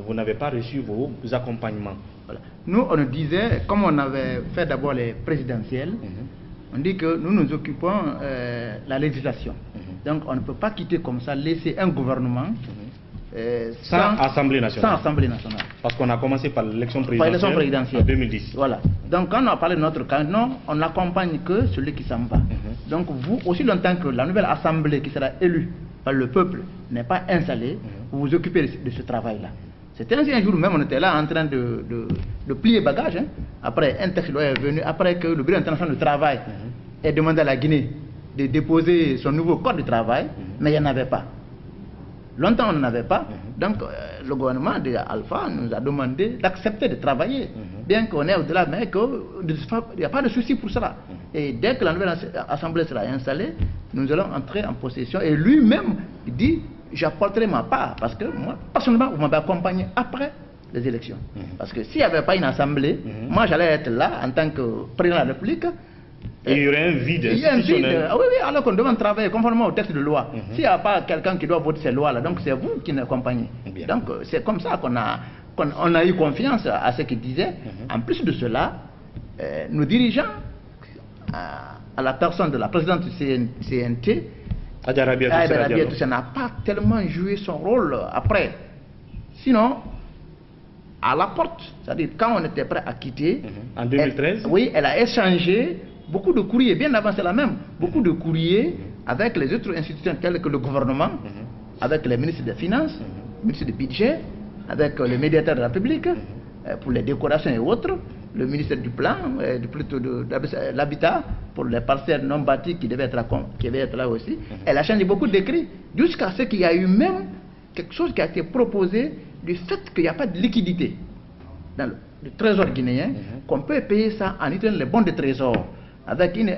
vous n'avez pas reçu vos accompagnements? Voilà. Nous, on nous disait, comme on avait fait d'abord les présidentielles, on dit que nous nous occupons la législation. Donc on ne peut pas quitter comme ça, laisser un gouvernement sans Assemblée nationale. Sans Assemblée nationale. Parce qu'on a commencé par l'élection présidentielle en 2010. Voilà. Donc quand on a parlé de notre cas, non, on n'accompagne que celui qui s'en va. Donc vous, aussi longtemps que la nouvelle Assemblée qui sera élue par le peuple n'est pas installée, vous vous occupez de ce travail-là. C'était un jour même, on était là en train de plier bagages. Après, un texte est venu, après que le Bureau international du travail ait demandé à la Guinée de déposer son nouveau code de travail, mais il n'y en avait pas. Longtemps, on n'en avait pas. Donc, le gouvernement d'Alpha nous a demandé d'accepter de travailler, bien qu'on est au-delà, mais qu'il n'y a pas de souci pour cela. Et dès que la nouvelle Assemblée sera installée, nous allons entrer en possession. Et lui-même dit, j'apporterai ma part, parce que moi, personnellement, vous m'avez accompagné après les élections. Parce que s'il n'y avait pas une Assemblée, moi, j'allais être là en tant que président de la République. Et il y aurait un vide institutionnel. Oui, alors qu'on devait travailler conformément au texte de loi. S'il n'y a pas quelqu'un qui doit voter ces lois-là, donc c'est vous qui nous accompagnez. Donc c'est comme ça qu'on a eu confiance à ce qu'il disait. En plus de cela, nos dirigeants, à la personne de la présidente du CNT, Adja Rabiatou ça n'a pas tellement joué son rôle après. Sinon, à la porte, c'est-à-dire quand on était prêt à quitter, en 2013, elle a échangé beaucoup de courriers, bien avant cela même, beaucoup de courriers avec les autres institutions telles que le gouvernement, avec les ministres des Finances, le ministre du Budget, avec le médiateur de la République, pour les décorations et autres, le ministère du Plan, plutôt de l'Habitat, pour les parcelles non bâties qui devaient être là aussi. Elle a changé beaucoup d'écrits, jusqu'à ce qu'il y a eu même quelque chose qui a été proposé du fait qu'il n'y a pas de liquidité dans le trésor guinéen, qu'on peut payer ça en utilisant les bons de trésor, avec une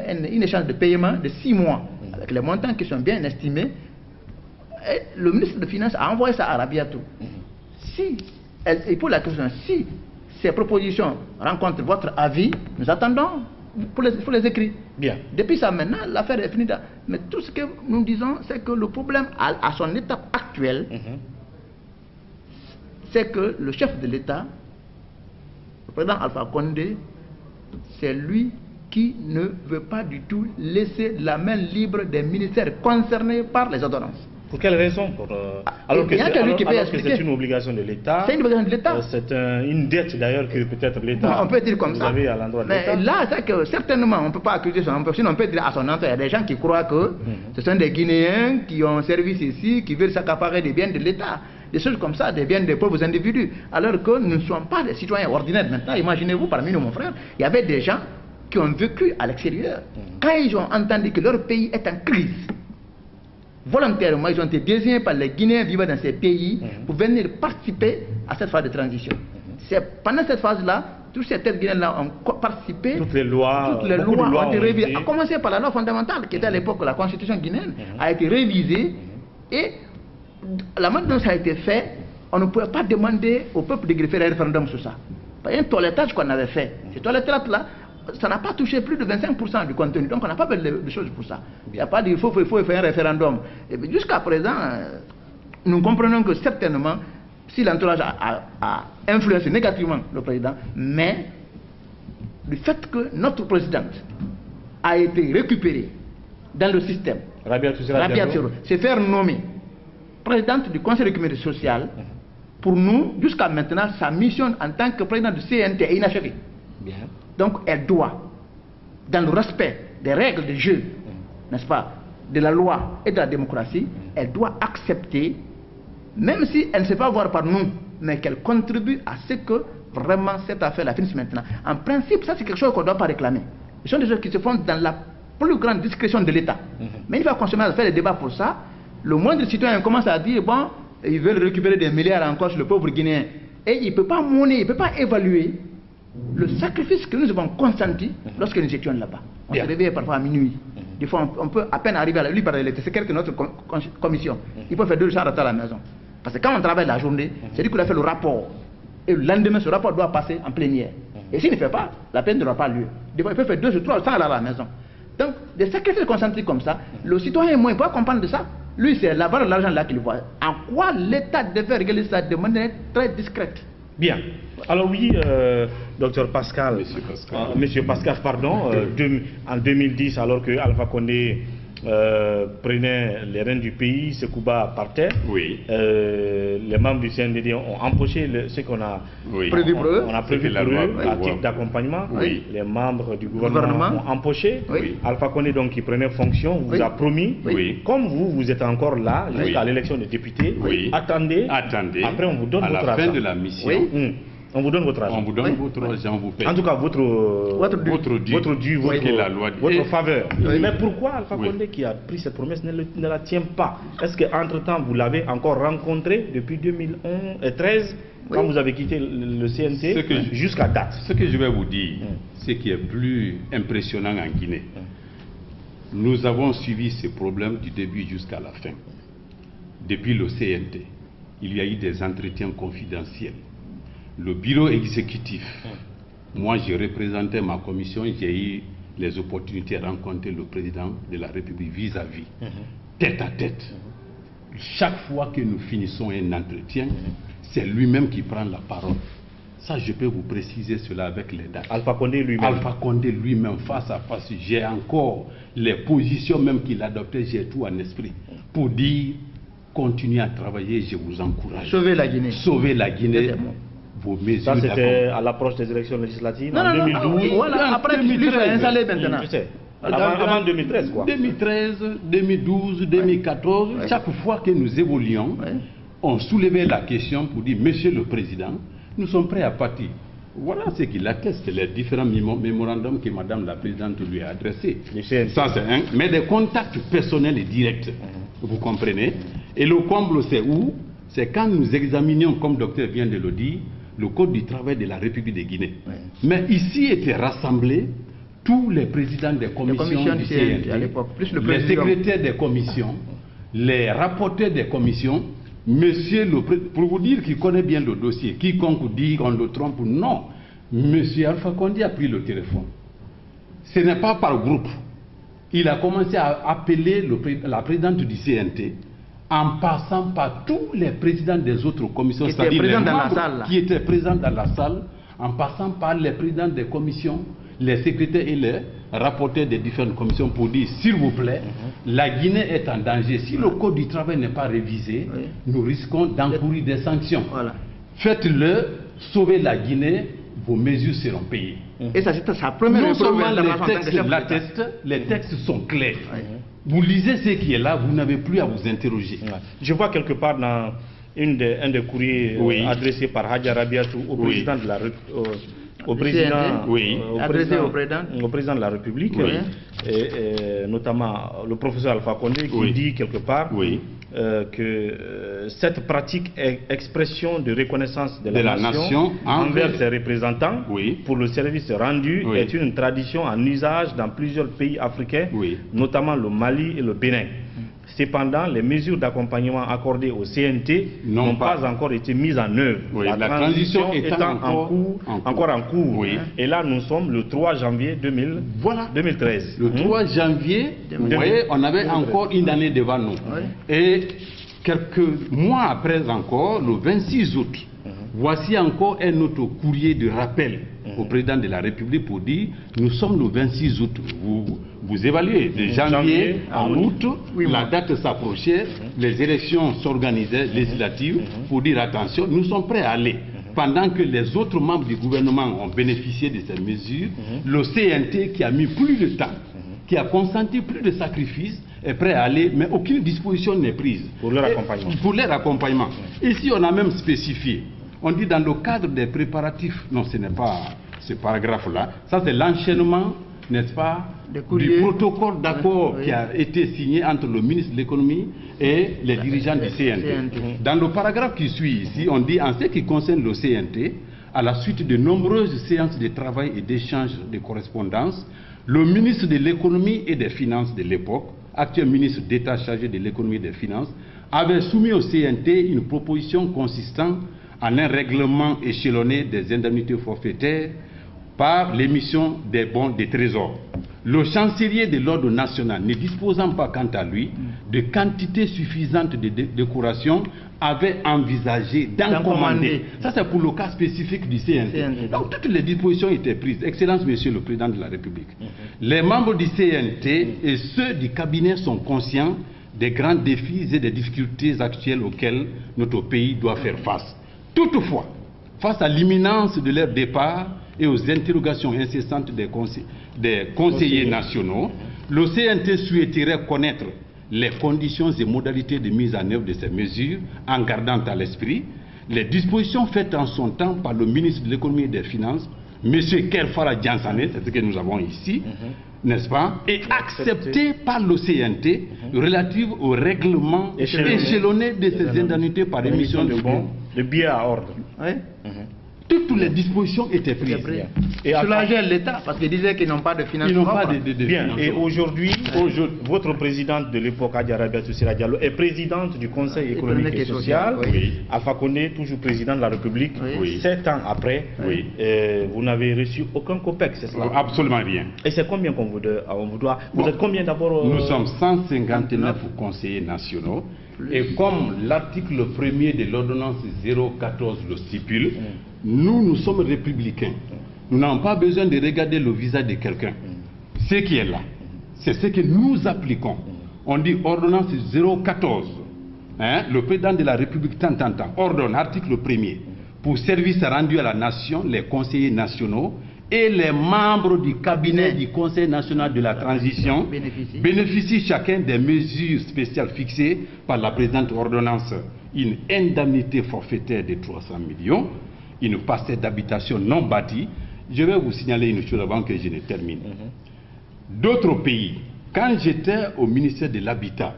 échange de paiement de 6 mois, avec les montants qui sont bien estimés. Et le ministre des Finances a envoyé ça à Rabiatou. Et pour la question, si ces propositions rencontrent votre avis, nous attendons pour les écrits. Bien. Depuis ça maintenant, l'affaire est finie. Mais tout ce que nous disons, c'est que le problème à son étape actuelle, c'est que le chef de l'État, le président Alpha Condé, c'est lui qui ne veut pas du tout laisser la main libre des ministères concernés par les ordonnances. Pour quelle raison? Alors que c'est une obligation de l'État. C'est une obligation de l'État. C'est une dette d'ailleurs que peut-être l'État. On peut dire comme ça. À l'endroit de l'État. Mais là, c'est que certainement, on ne peut pas accuser son employeur. Sinon, on peut dire à son employeur, il y a des gens qui croient que ce sont des Guinéens qui ont servi ici, qui veulent s'accaparer des biens de l'État. Des choses comme ça, des biens des pauvres individus. Alors que nous ne sommes pas des citoyens ordinaires maintenant. Imaginez-vous, parmi nous, mon frère, il y avait des gens qui ont vécu à l'extérieur. Quand ils ont entendu que leur pays est en crise, volontairement, ils ont été désignés par les Guinéens vivant dans ces pays pour venir participer à cette phase de transition. C'est pendant cette phase-là, tous ces têtes guinéennes-là ont participé. Toutes les lois ont été révisées. À commencer par la loi fondamentale, qui était à l'époque la constitution guinéenne, a été révisée. Et la manière dont ça a été fait, on ne pouvait pas demander au peuple de greffer un référendum sur ça. Il y a un toilettage qu'on avait fait. Ce toilettage-là, ça n'a pas touché plus de 25% du contenu. Donc on n'a pas fait de choses pour ça. Il n'y a pas dit il faut faire un référendum. Jusqu'à présent, nous comprenons que certainement, si l'entourage a influencé négativement le président, mais du fait que notre présidente a été récupérée dans le système, Rabiatou s'est faire nommer présidente du Conseil de communauté sociale. Pour nous, jusqu'à maintenant, sa mission en tant que président du CNT est inachevée. Bien. Donc elle doit, dans le respect des règles de jeu, n'est-ce pas, de la loi et de la démocratie, elle doit accepter, même si elle ne sait pas voir par nous, mais qu'elle contribue à ce que vraiment cette affaire la finisse maintenant. En principe, ça c'est quelque chose qu'on ne doit pas réclamer. Ce sont des choses qui se font dans la plus grande discrétion de l'État. Mais il va consommer à faire des débats pour ça. Le moindre citoyen commence à dire, bon, ils veulent récupérer des milliards encore sur le pauvre Guinéen. Et il ne peut pas monnaie, il ne peut pas évaluer le sacrifice que nous avons consenti lorsque nous étions là-bas. On se réveillait parfois à minuit. Des fois, on peut à peine arriver à lui parler. C'est quelqu'un de notre commission. Il peut faire 2 jours à la maison. Parce que quand on travaille la journée, c'est lui qui a fait le rapport. Et le lendemain, ce rapport doit passer en plénière. Et s'il ne fait pas, la peine n'aura pas lieu. Des fois, il peut faire 2 jours, 3 jours sans aller à la maison. Donc, des sacrifices concentriques comme ça, le citoyen est moins, il peut comprendre de ça. Lui, c'est la valeur de l'argent là qu'il voit. En quoi l'État devait réguler ça de manière très discrète? Bien. Alors oui, docteur Pascal, Monsieur Pascal, pardon, en 2010, alors que Alpha Condé prenait les rênes du pays, Sekouba partait, les membres du CNDD ont empoché ce qu'on a prévu pour eux, à titre d'accompagnement. Les membres du gouvernement ont empoché. Alpha Condé, donc, qui prenait fonction, vous a promis, comme vous êtes encore là jusqu'à l'élection des députés, attendez, après on vous donne votre argent. À la fin de la mission. On vous donne votre argent. On vous donne votre argent, vous paye. En tout cas, votre dû, votre faveur. Mais pourquoi Alpha Condé, qui a pris cette promesse, ne la tient pas? Est-ce qu'entre-temps, vous l'avez encore rencontré depuis 2013, quand vous avez quitté le CNT, jusqu'à date? Ce que je vais vous dire, ce qui est plus impressionnant en Guinée, nous avons suivi ce problème du début jusqu'à la fin. Depuis le CNT, il y a eu des entretiens confidentiels. Le bureau exécutif, moi j'ai représenté ma commission, j'ai eu les opportunités de rencontrer le président de la République vis-à-vis, tête à tête. Chaque fois que nous finissons un entretien, c'est lui-même qui prend la parole. Ça, je peux vous préciser cela avec les dates. Alpha Condé lui-même. Alpha Condé lui-même, face à face, j'ai encore les positions même qu'il adoptait, j'ai tout en esprit, pour dire, continuez à travailler, je vous encourage. Sauver la Guinée. Sauver la Guinée. Ça, c'était à l'approche des élections législatives en 2012. Voilà, après, lui s'est installé maintenant. Je sais. Avant 2013, quoi. 2013, 2012, 2014, chaque fois que nous évoluions, on soulevait la question pour dire, Monsieur le Président, nous sommes prêts à partir. Voilà ce qu'il atteste, les différents mémorandums que Madame la Présidente lui a adressés. Ça, c'est un, mais des contacts personnels et directs, vous comprenez. Et le comble, c'est où? C'est quand nous examinions, comme le docteur vient de le dire, le Code du travail de la République de Guinée. Mais ici étaient rassemblés tous les présidents des commissions du CNT, les secrétaires des commissions, les rapporteurs des commissions, monsieur le président, pour vous dire qu'il connaît bien le dossier, quiconque dit qu'on le trompe, non. Monsieur Alpha Condé a pris le téléphone. Ce n'est pas par groupe. Il a commencé à appeler la présidente du CNT, en passant par tous les présidents des autres commissions, c'est-à-dire les membres qui étaient présents dans la salle, en passant par les présidents des commissions, les secrétaires et les rapporteurs des différentes commissions pour dire, s'il vous plaît, la Guinée est en danger. Si le Code du travail n'est pas révisé, nous risquons d'encourir des sanctions. Faites-le, sauvez la Guinée, vos mesures seront payées. Et ça, c'est sa première non seulement les textes sont clairs. Vous lisez ce qui est là, vous n'avez plus à vous interroger. Je vois quelque part dans un des courriers adressés par Hadja Rabiatou au président de la au président de la République, et notamment le professeur Alpha Condé, qui dit quelque part que cette pratique est expression de reconnaissance de la nation envers ses représentants pour le service rendu est une tradition en usage dans plusieurs pays africains, notamment le Mali et le Bénin. Cependant, les mesures d'accompagnement accordées au CNT n'ont pas encore été mises en œuvre. La transition étant encore en cours. Et là, nous sommes le 3 janvier 2013. Le 3 janvier, vous voyez, on avait encore une année devant nous. Et quelques mois après encore, le 26 août, voici encore un autre courrier de rappel au président de la République pour dire, nous sommes le 26 août, vous évaluez, de janvier en août, la date s'approchait, les élections s'organisaient, législatives, pour dire attention, nous sommes prêts à aller. Pendant que les autres membres du gouvernement ont bénéficié de ces mesures, le CNT qui a mis plus de temps, qui a consenti plus de sacrifices, est prêt à aller, mais aucune disposition n'est prise. Pour leur accompagnement. Pour leur accompagnement. Ici, on a même spécifié. On dit dans le cadre des préparatifs, non, ce n'est pas ce paragraphe-là, ça c'est l'enchaînement, n'est-ce pas, du protocole d'accord qui a été signé entre le ministre de l'économie et les dirigeants du CNT. Dans le paragraphe qui suit ici, on dit en ce qui concerne le CNT, à la suite de nombreuses séances de travail et d'échanges de correspondance, Le ministre de l'économie et des finances de l'époque, actuel ministre d'État chargé de l'économie et des finances, avait soumis au CNT une proposition consistant en un règlement échelonné des indemnités forfaitaires par l'émission des bons de trésor. Le chancelier de l'ordre national, ne disposant pas quant à lui de quantité suffisante de décoration, avait envisagé d'en commander. Ça, c'est pour le cas spécifique du CNT. Donc, toutes les dispositions étaient prises. Excellence, Monsieur le Président de la République. Les membres du CNT et ceux du cabinet sont conscients des grands défis et des difficultés actuelles auxquelles notre pays doit faire face. Toutefois, face à l'imminence de leur départ et aux interrogations incessantes des conseillers nationaux, le CNT souhaiterait connaître les conditions et modalités de mise en œuvre de ces mesures en gardant à l'esprit les dispositions faites en son temps par le ministre de l'économie et des finances, M. Kerfara Djansane, c'est ce que nous avons ici, n'est-ce pas, et acceptées par le CNT relative au règlement échelonné de ces indemnités par émission de bons. Le billet à ordre. Oui. Toutes les dispositions étaient prises. Et soulager l'État, parce qu'ils disaient qu'ils n'ont pas de financement. Ils n'ont pas de Bien. financement. Et aujourd'hui, votre présidente de l'époque, Adja Rabiatou Sira Diallo, est présidente du Conseil économique et social. Alpha Condé, toujours président de la République. 7 ans après, vous n'avez reçu aucun COPEC, c'est cela? Absolument rien. Et c'est combien qu'on vous doit? Vous êtes combien d'abord? Nous sommes 159 conseillers nationaux. Et comme l'article 1er de l'ordonnance 014 le stipule, nous sommes républicains. Nous n'avons pas besoin de regarder le visage de quelqu'un. Ce qui est là, c'est ce que nous appliquons. On dit ordonnance 014. Le président de la République tant ordonne, article 1er, pour service rendu à la nation, les conseillers nationaux et les membres du cabinet du Conseil national de la transition bénéficient chacun des mesures spéciales fixées par la présente ordonnance. Une indemnité forfaitaire de 300 millions, une parcelle d'habitation non bâtie. Je vais vous signaler une chose avant que je ne termine. D'autres pays, quand j'étais au ministère de l'Habitat,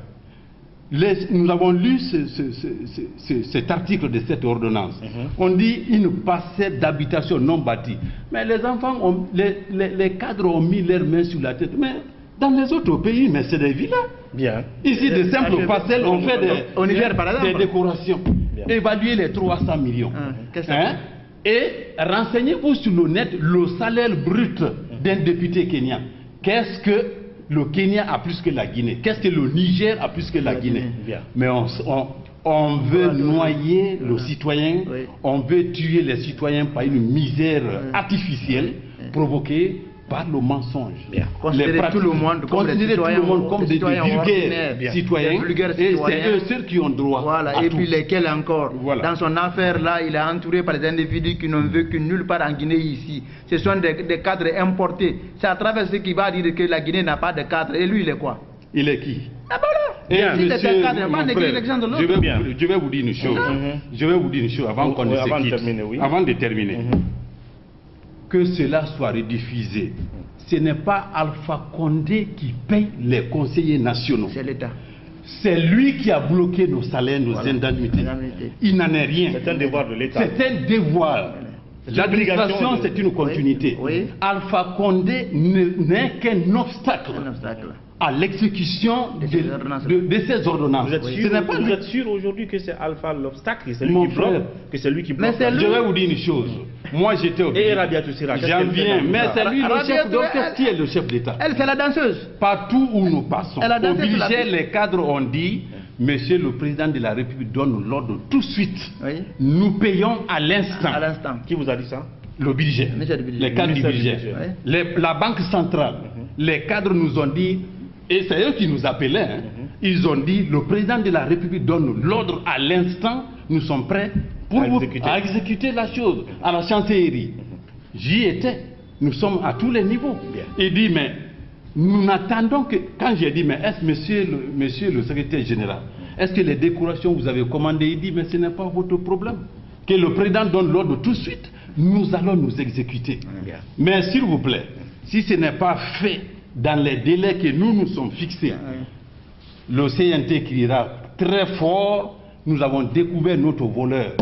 nous avons lu cet article de cette ordonnance. On dit une parcelle d'habitation non bâtie. Mais les enfants, les cadres ont mis leurs mains sur la tête. Mais dans les autres pays, mais c'est des villas. Bien. Ici, de simples parcelles, on fait des décorations. Bien. Évaluer les 300 millions. Et renseignez-vous sur le net le salaire brut d'un député kenyan. Qu'est-ce que le Kenya a plus que la Guinée? Qu'est-ce que le Niger a plus que la Guinée? Mais on veut noyer le citoyen, on veut tuer les citoyens par une misère artificielle provoquée par le mensonge. Considérer tout le monde comme des vulgaires citoyens, et c'est eux ceux qui ont droit à et tout. Puis lesquels encore, dans son affaire là, il est entouré par des individus qui n'ont vécu nulle part en Guinée ici. Ce sont des cadres importés. C'est à travers ce qu'il va dire que la Guinée n'a pas de cadre. Et lui, il est quoi? Il est qui? Et monsieur, je vais vous dire une chose. Je vais vous dire une chose avant qu'on ne se quitte. Avant de terminer. Que cela soit rediffusé. Ce n'est pas Alpha Condé qui paye les conseillers nationaux. C'est l'État. C'est lui qui a bloqué nos salaires, nos indemnités. Il n'en est rien. C'est un devoir de l'État. C'est un devoir. L'administration, c'est une continuité. Alpha Condé n'est qu'un obstacle à l'exécution de ces ordonnances. Vous êtes sûr aujourd'hui que c'est Alpha l'obstacle, que c'est lui qui bloque? Je vais vous dire une chose. Moi j'étais au Et Rabiatou Sira, j'en viens, mais c'est lui le chef. Donc qui est le chef d'État? Elle, c'est la danseuse. Partout où nous passons, obligés, les cadres ont dit, Monsieur le Président de la République donne l'ordre tout de suite. Nous payons à l'instant. À l'instant. Qui vous a dit ça? Le budget. Les cadres du budget. La Banque centrale. Les cadres nous ont dit, et c'est eux qui nous appelaient, ils ont dit, le Président de la République donne l'ordre à l'instant, nous sommes prêts à exécuter la chose, à la chancellerie. J'y étais. Nous sommes à tous les niveaux. Il dit, mais nous n'attendons que... Quand j'ai dit, mais est-ce, monsieur le secrétaire général, est-ce que les décorations vous avez commandées? Il dit, mais ce n'est pas votre problème. Que le président donne l'ordre tout de suite, nous allons nous exécuter. Mais s'il vous plaît, si ce n'est pas fait dans les délais que nous sommes fixés, le CNT criera très fort, nous avons découvert notre voleur.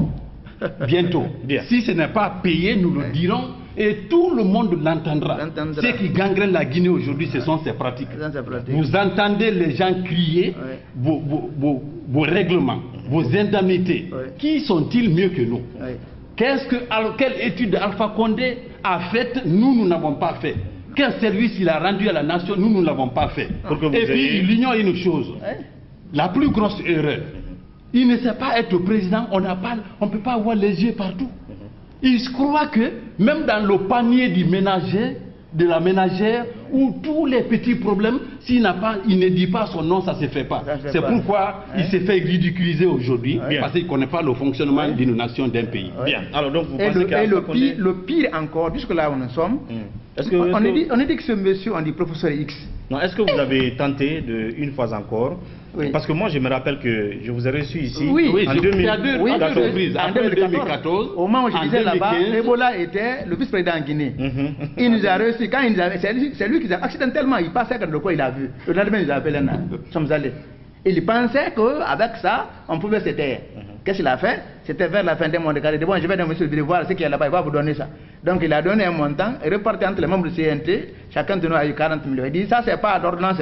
Bientôt. Si ce n'est pas payé, nous le dirons, Et tout le monde l'entendra. L'entendra. Ce qui gangrène la Guinée aujourd'hui, ce sont ces pratiques. Vous entendez les gens crier vos règlements, vos indemnités. Qui sont-ils mieux que nous? Quelle étude Alpha Condé a faite? Nous n'avons pas fait. Quel service il a rendu à la nation? Nous ne l'avons pas fait. Et puis il ignore une chose. La plus grosse erreur. Il ne sait pas être président. On ne peut pas avoir les yeux partout. Il se croit que même dans le panier du ménager, de la ménagère, où tous les petits problèmes, il ne dit pas son nom, ça ne se fait pas. C'est pourquoi il s'est fait ridiculiser aujourd'hui, parce qu'il ne connaît pas le fonctionnement d'une nation, d'un pays. Bien. Alors donc vous et pensez le pire encore, jusque là où nous sommes, on dit que ce monsieur, on dit professeur X. Non, est-ce que vous avez tenté une fois encore? Parce que moi je me rappelle que je vous ai reçu ici en 2014. Au moment où je disais là-bas, Ebola était le vice-président en Guinée. Il nous a reçu, quand c'est lui qui a accidentellement, il passait de quoi il a vu. Le lendemain, il a appelé nous sommes allés. Il pensait qu'avec ça, on pouvait se taire. Qu'est-ce qu'il a fait? C'était vers la fin du mois de carré. Bon, je vais monsieur le voir ce qu'il y a là-bas, il va vous donner ça. Donc il a donné un montant, et reparti entre les membres du CNT, chacun de nous a eu 40 millions. Il dit, ça c'est pas d'ordonnance,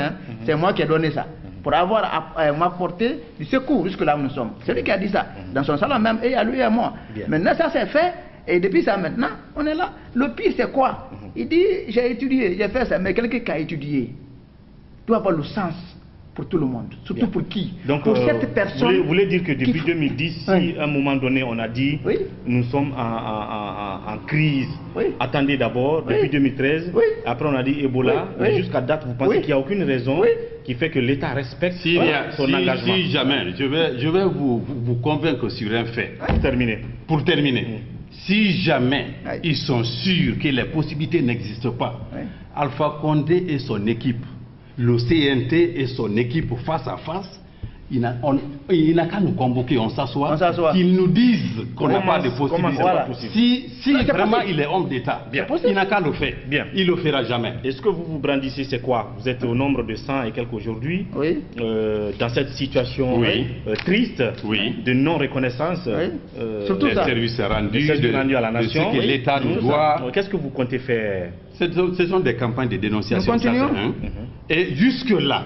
c'est moi qui ai donné ça. Pour avoir m'apporté du secours jusque là où nous sommes. C'est lui qui a dit ça, dans son salon même, et à lui et à moi. Maintenant ça c'est fait, et depuis ça maintenant, on est là. Le pire c'est quoi? Il dit, j'ai étudié, j'ai fait ça, mais quelqu'un qui a étudié doit avoir le sens pour tout le monde, surtout pour qui? Donc, pour cette personne. Vous voulez dire que depuis 2010, si à un moment donné on a dit nous sommes en crise, attendez d'abord, depuis 2013, après on a dit Ebola, mais jusqu'à date, vous pensez qu'il n'y a aucune raison qui fait que l'État respecte son engagement? Si jamais, je vais vous convaincre sur un fait. Pour terminer. Si jamais ils sont sûrs que les possibilités n'existent pas, Alpha Condé et son équipe, le CNT et son équipe face à face, il n'a qu'à nous convoquer, on s'assoit, qu'ils nous disent qu'on n'a pas de possibilité. Si vraiment il est homme d'État, il n'a qu'à le faire. Il ne le fera jamais. Est-ce que vous brandissez, c'est quoi? Vous êtes au nombre de 100 et quelques aujourd'hui, dans cette situation triste de non-reconnaissance des services rendus à la nation, de ce que l'État nous doit. Qu'est-ce que vous comptez faire? Ce sont des campagnes de dénonciation. Nous continuons. Et jusque-là,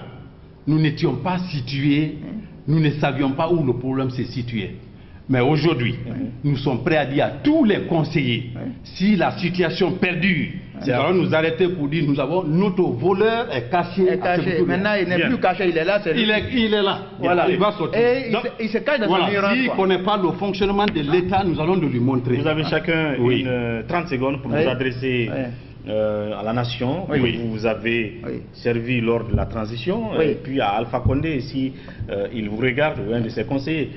nous n'étions pas situés, nous ne savions pas où le problème se situait. Mais aujourd'hui, nous sommes prêts à dire à tous les conseillers, si la situation perdure, nous allons nous arrêter pour dire notre voleur est caché. Maintenant, il n'est plus caché, il est là. Il est là. Voilà. Il va sortir. Et il se cache dans son ignorance. S'il ne connaît pas le fonctionnement de l'État, nous allons lui montrer. Vous avez chacun 30 secondes pour vous adresser à la nation, vous avez servi lors de la transition, et puis à Alpha Condé, si il vous regarde, ou un de ses conseillers.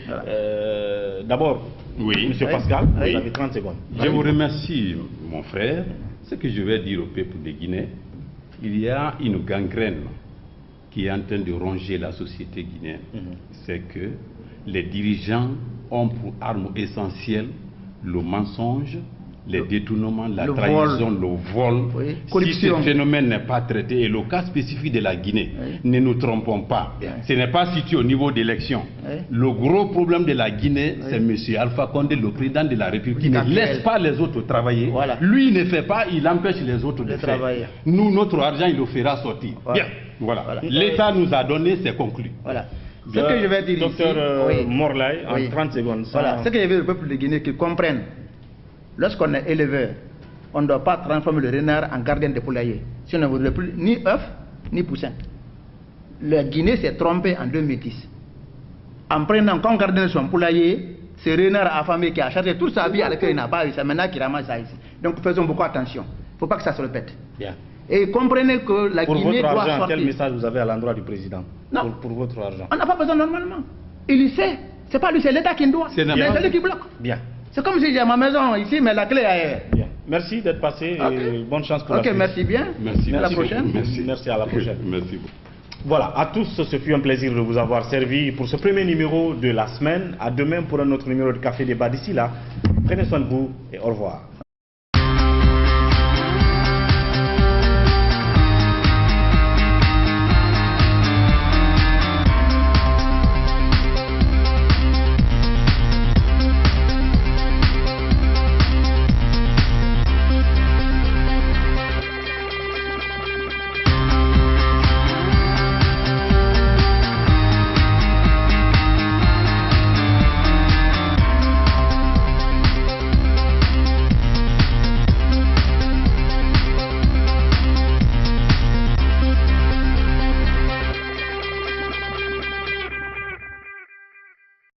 D'abord, M. Pascal, vous avez 30 secondes. Je vous remercie, mon frère. Ce que je vais dire au peuple de Guinée, il y a une gangrène qui est en train de ronger la société guinéenne. C'est que les dirigeants ont pour arme essentielle le mensonge, les détournements, la trahison, le vol. Si ce phénomène n'est pas traité, et le cas spécifique de la Guinée, ne nous trompons pas, ce n'est pas situé au niveau d'élection. Le gros problème de la Guinée, c'est M. Alpha Condé, le président de la République, qui ne laisse pas les autres travailler. Lui, il ne fait pas, il empêche les autres de faire. Nous, notre argent, il le fera sortir. Bien, voilà. L'État nous a donné, c'est conclu. Ce que je vais dire Docteur Morlaye, en 30 secondes. Ce que je veux dire au peuple de Guinée, qu'ils comprennent. Lorsqu'on est éleveur, on ne doit pas transformer le renard en gardien de poulailler. Si on ne voudrait plus ni œuf, ni poussin. La Guinée s'est trompée en 2010. En prenant comme gardien de son poulailler, ce renard affamé qui a chargé toute sa vie avec il n'a pas eu, c'est maintenant qu'il ramasse ça ici. Donc faisons beaucoup attention. Il ne faut pas que ça se répète. Et comprenez que la Guinée doit sortir. Quel message vous avez à l'endroit du président? Non. Pour votre argent. On n'a pas besoin normalement. Il le sait. C'est pas lui, c'est l'État qui doit. C'est lui qui bloque. C'est comme si j'ai ma maison ici, mais la clé est ailleurs. Merci d'être passé et bonne chance pour la suite. Merci bien. Merci. À la prochaine. Merci, à la prochaine. Merci beaucoup. Voilà, à tous, ce fut un plaisir de vous avoir servi pour ce premier numéro de la semaine. À demain pour un autre numéro de Café Débat. D'ici là, prenez soin de vous et au revoir.